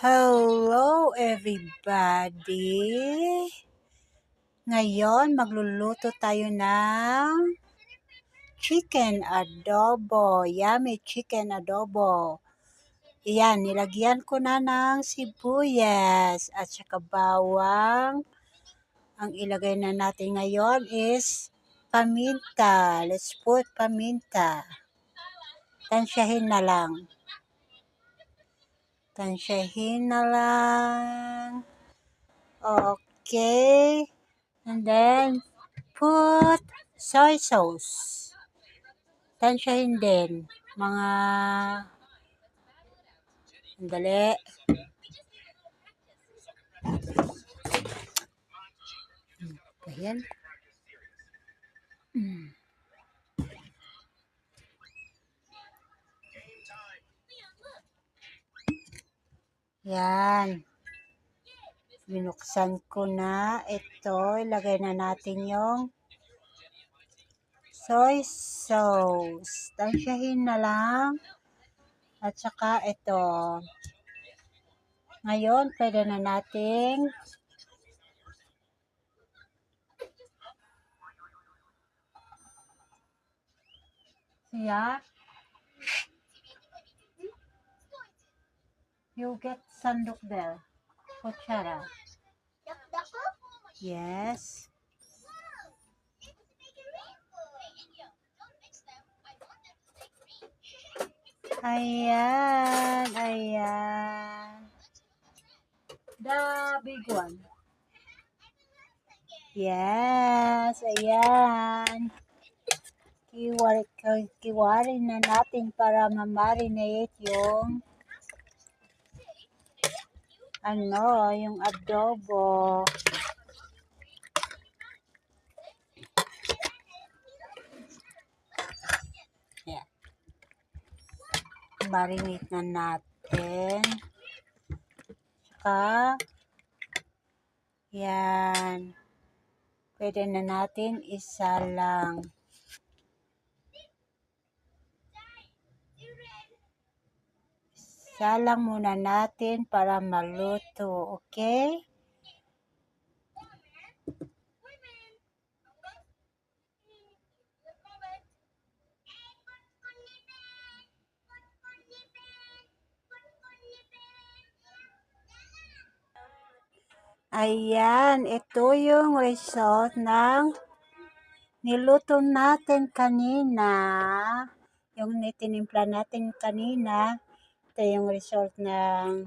Hello everybody! Ngayon magluluto tayo ng chicken adobo. Yummy chicken adobo. Yan, nilagyan ko na ng sibuyas at saka bawang. Ang ilagay na natin ngayon is paminta. Let's put paminta. Tansyahin na lang. Tansyahin na lang. Okay. And then, put soy sauce. Tansyahin din. Mga... Andali. Ayan. Yan. Binuksan ko na. Ito, ilagay na natin yung soy sauce. Tansyahin na lang. At saka ito. Ngayon, pwede na nating you get sandok there. Kutsara. Yes. Ayan. Ayan. The big one. Yes. Ayan. Kiwarin na natin para ma-marinate yung yung adobo. Yeah. Marinate na natin. Saka, yan. Pwede na natin isa lang. Isa lang muna natin para maluto. Okay? Ayan, ito yung result ng niluto natin kanina. Yung tinimpla natin kanina, ito yung result ng